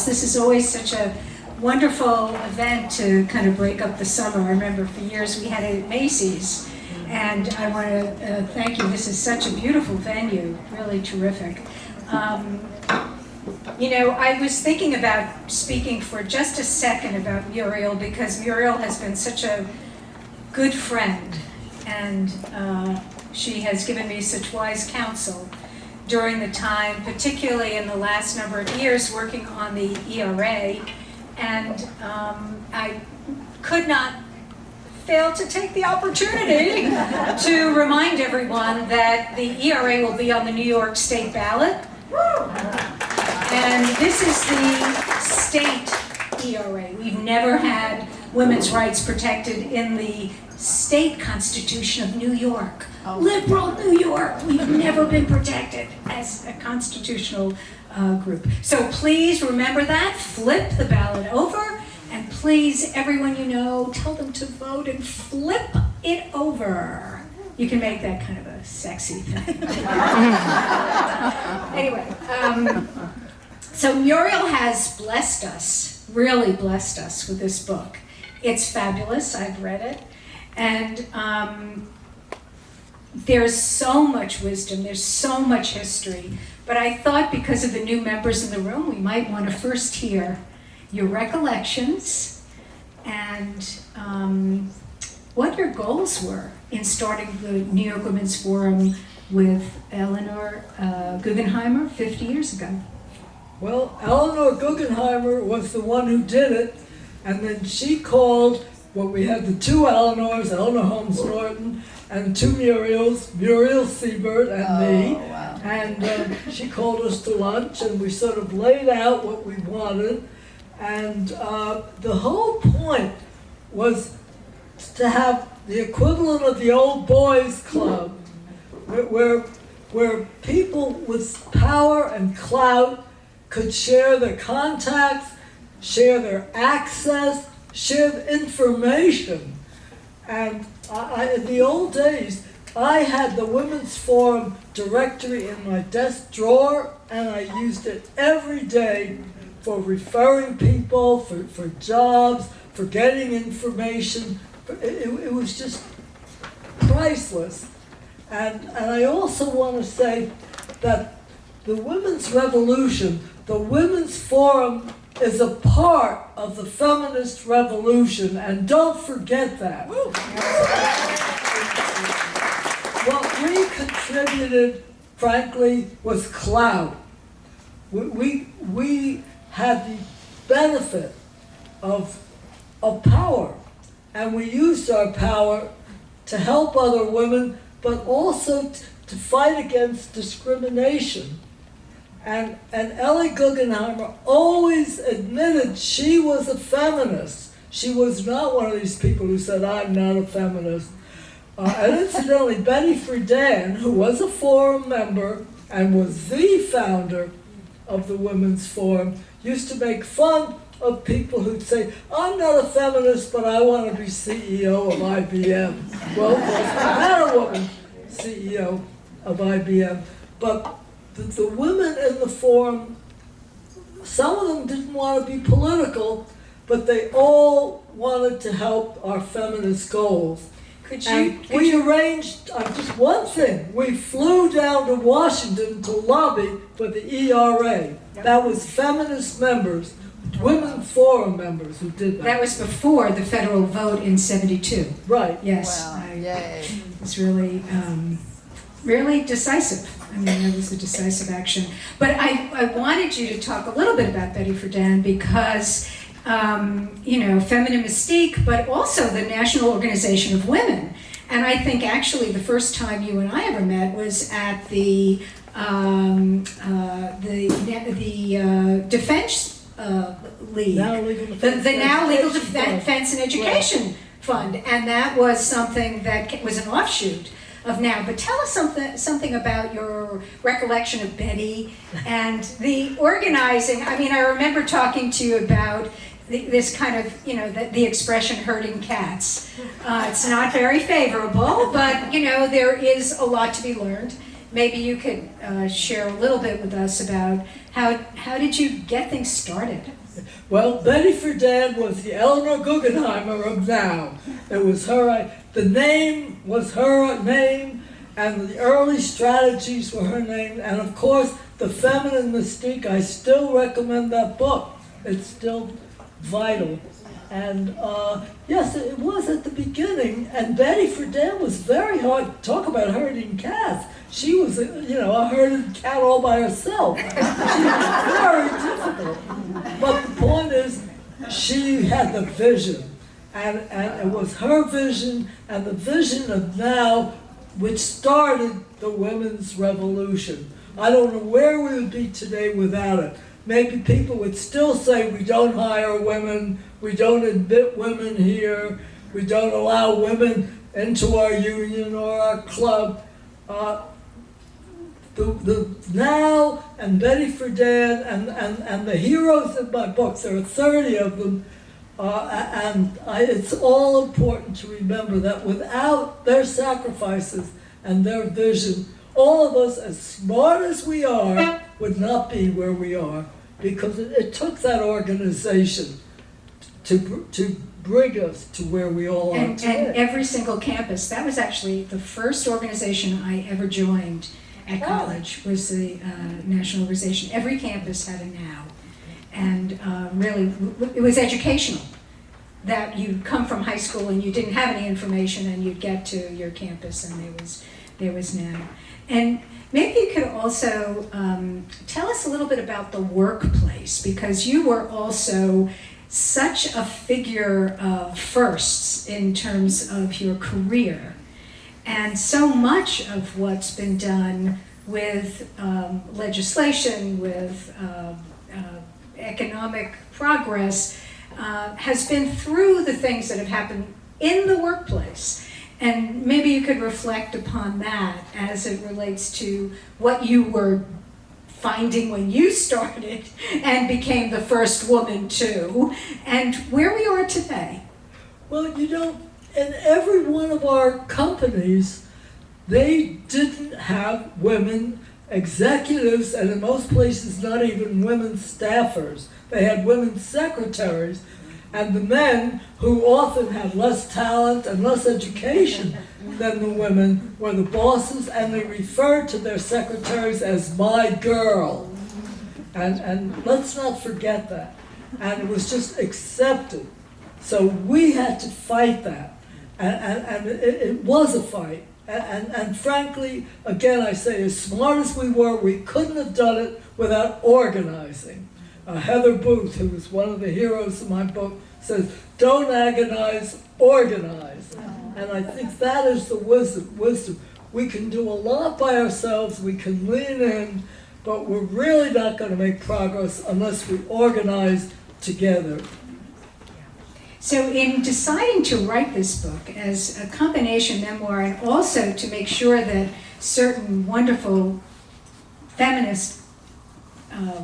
This is always such a wonderful event to kind of break up the summer. I remember for years we had it at Macy's, and I want to thank you. This is such a beautiful venue, really terrific. You know, I was thinking about speaking for just a second about Muriel, because Muriel has been such a good friend, and she has given me such wise counsel during the time, particularly in the last number of years working on the ERA, and I could not fail to take the opportunity to remind everyone that the ERA will be on the New York State ballot. And this is the state ERA. We've never had women's rights protected in the state constitution of New York. Liberal New York. We've never been protected as a constitutional group. So please remember that, flip the ballot over, and please, everyone you know, tell them to vote and flip it over. You can make that kind of a sexy thing. Anyway, so Muriel has blessed us, really blessed us with this book. It's fabulous, I've read it, and there's so much wisdom, there's so much history, but I thought because of the new members in the room, we might want to first hear your recollections and what your goals were in starting the New York Women's Forum with Eleanor Guggenheimer 50 years ago. Well, Eleanor Guggenheimer was the one who did it, and then she called, well, we had the two Eleanors, Eleanor Holmes Norton, and two Muriels, Muriel Siebert and me, wow. and she called us to lunch, and we sort of laid out what we wanted, and the whole point was to have the equivalent of the old boys club, where people with power and clout could share their contacts, share their access, share the information. And in the old days, I had the Women's Forum directory in my desk drawer, and I used it every day for referring people, for jobs, for getting information. It was just priceless. And I also want to say that the women's revolution, the Women's Forum, is a part of the feminist revolution, and don't forget that. What we contributed, frankly, was clout. We had the benefit of power, and we used our power to help other women, but also to fight against discrimination. And Ellie Guggenheimer always admitted she was a feminist. She was not one of these people who said, I'm not a feminist. And incidentally, Betty Friedan, who was a forum member and was the founder of the Women's Forum, used to make fun of people who'd say, I'm not a feminist, but I want to be CEO of IBM. Well, there's not a woman CEO of IBM, but the women in the forum, some of them didn't want to be political, but they all wanted to help our feminist goals. We arranged just one thing. We flew down to Washington to lobby for the ERA. That was feminist members, women forum members who did that. That was before the federal vote in '72. Right. Yes. Wow. Yay. It's really, really decisive. I mean, that was a decisive action. But I wanted you to talk a little bit about Betty Friedan because, you know, feminine mystique, but also the National Organization of Women. And I think actually the first time you and I ever met was at the Defense League, the now Legal Defense and Education Fund, and that was something that was an offshoot of now. But tell us something about your recollection of Betty and the organizing. I mean, I remember talking to you about this kind of, you know, the expression herding cats. It's not very favorable, but, you know, there is a lot to be learned. Maybe you could share a little bit with us about how did you get things started? Well, Betty Friedan was the Eleanor Guggenheimer of now. It was her, the name was her name, and the early strategies were her name, and of course, The Feminine Mystique. I still recommend that book. It's still vital. And yes, it was at the beginning, and Betty Friedan was very hard. Talk about herding cats. She was, a herded cat all by herself. She was very difficult. But the point is, she had the vision, and it was her vision and the vision of now, which started the women's revolution. I don't know where we would be today without it. Maybe people would still say we don't hire women, we don't admit women here, we don't allow women into our union or our club. The now and Betty Friedan and the heroes in my books, there are 30 of them, it's all important to remember that without their sacrifices and their vision, all of us, as smart as we are, would not be where we are, because it took that organization to bring us to where we all are today. And every single campus, that was actually the first organization I ever joined at college, was the National Organization. Every campus had a NOW. And really, it was educational. That you'd come from high school and you didn't have any information, and you'd get to your campus and there was NOW. And maybe you could also tell us a little bit about the workplace, because you were also such a figure of firsts in terms of your career. And so much of what's been done with legislation, with economic progress, has been through the things that have happened in the workplace. And maybe you could reflect upon that as it relates to what you were finding when you started and became the first woman too, and where we are today. Well, in every one of our companies, they didn't have women executives, and in most places not even women staffers. They had women secretaries, and the men, who often had less talent and less education than the women, were the bosses, and they referred to their secretaries as "my girl." And let's not forget that. And it was just accepted. So we had to fight that. And it was a fight. And frankly, again, I say, as smart as we were, we couldn't have done it without organizing. Heather Booth, who was one of the heroes of my book, says, "Don't agonize, organize." And I think that is the wisdom. We can do a lot by ourselves, we can lean in, but we're really not going to make progress unless we organize together. So in deciding to write this book as a combination memoir, and also to make sure that certain wonderful feminist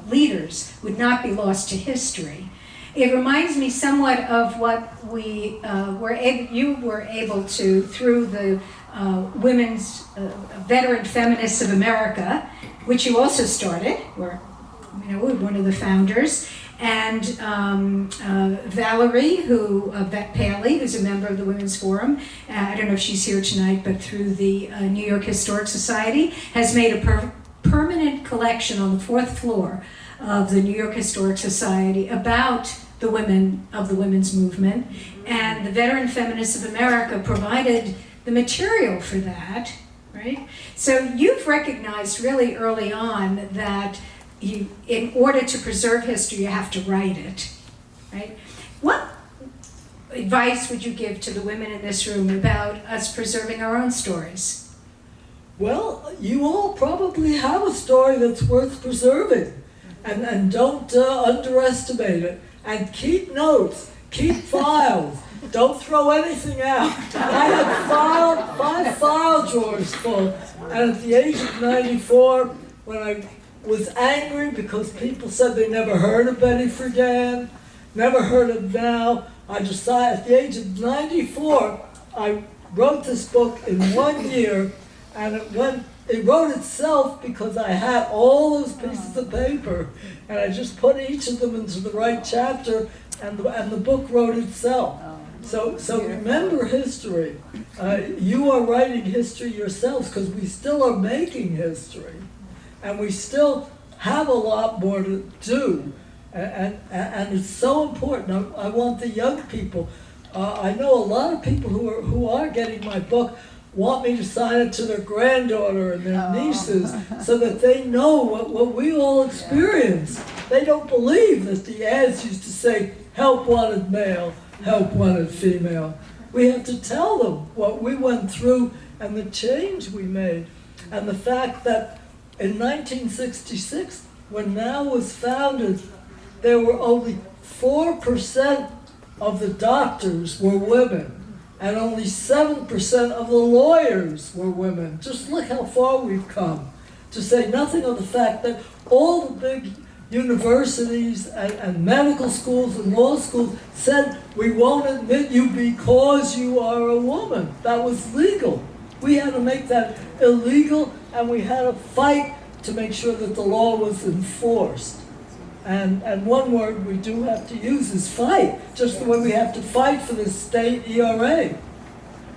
leaders would not be lost to history, it reminds me somewhat of what you were able to, through the Women's Veteran Feminists of America, which you also started, or one of the founders, and Valerie, Paley, who's a member of the Women's Forum, I don't know if she's here tonight, but through the New York Historic Society, has made a permanent collection on the 4th floor of the New York Historic Society about the women of the women's movement. And the Veteran Feminists of America provided the material for that, right? So you've recognized really early on that in order to preserve history, you have to write it, right? What advice would you give to the women in this room about us preserving our own stories? Well, you all probably have a story that's worth preserving, and don't underestimate it. And keep notes, keep files. Don't throw anything out. I had 5 file drawers full, and at the age of 94, when I was angry because people said they never heard of Betty Friedan, never heard of NOW, I decided at the age of 94, I wrote this book in 1 year, and it went it wrote itself because I had all those pieces of paper, and I just put each of them into the right chapter, and the book wrote itself. So remember history. You are writing history yourselves, because we still are making history, and we still have a lot more to do, and it's so important. I want the young people. I know a lot of people who are getting my book want me to sign it to their granddaughter and their nieces, so that they know what we all experience. They don't believe that the ads used to say, help wanted male, help wanted female. We have to tell them what we went through and the change we made. And the fact that in 1966, when NOW was founded, there were only 4% of the doctors were women, and only 7% of the lawyers were women. Just look how far we've come, to say nothing of the fact that all the big universities and medical schools and law schools said, we won't admit you because you are a woman. That was legal. We had to make that illegal, and we had to fight to make sure that the law was enforced. And one word we do have to use is fight, just the way we have to fight for the state ERA.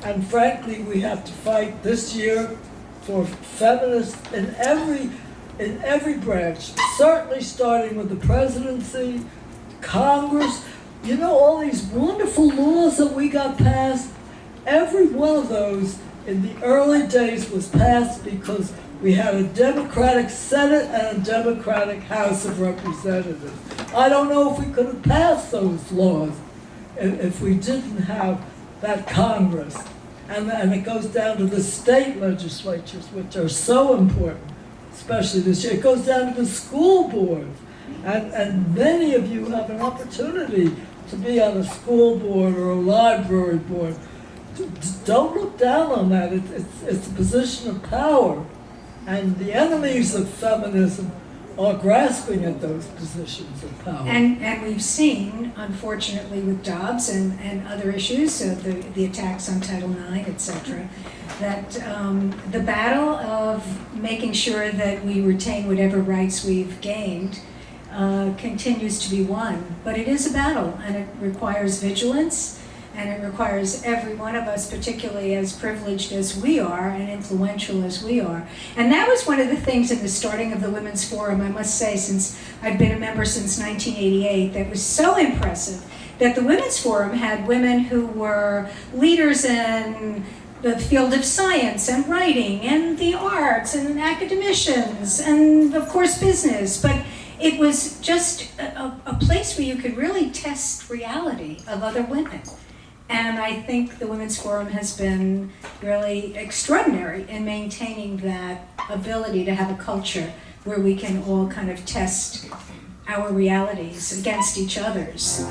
And frankly, we have to fight this year for feminists in every branch, certainly starting with the presidency, Congress. You know, all these wonderful laws that we got passed, every one of those in the early days was passed because we had a Democratic Senate and a Democratic House of Representatives. I don't know if we could have passed those laws if we didn't have that Congress. And it goes down to the state legislatures, which are so important, especially this year. It goes down to the school boards. And many of you have an opportunity to be on a school board or a library board. Don't look down on that. It's a position of power. And the enemies of feminism are grasping at those positions of power. And we've seen, unfortunately, with Dobbs and other issues, the attacks on Title IX, etc., that the battle of making sure that we retain whatever rights we've gained continues to be won. But it is a battle, and it requires vigilance, and it requires every one of us, particularly as privileged as we are and influential as we are. And that was one of the things in the starting of the Women's Forum, I must say, since I've been a member since 1988, that was so impressive, that the Women's Forum had women who were leaders in the field of science and writing and the arts and academicians and, of course, business. But it was just a place where you could really test reality of other women. And I think the Women's Forum has been really extraordinary in maintaining that ability to have a culture where we can all kind of test our realities against each other's.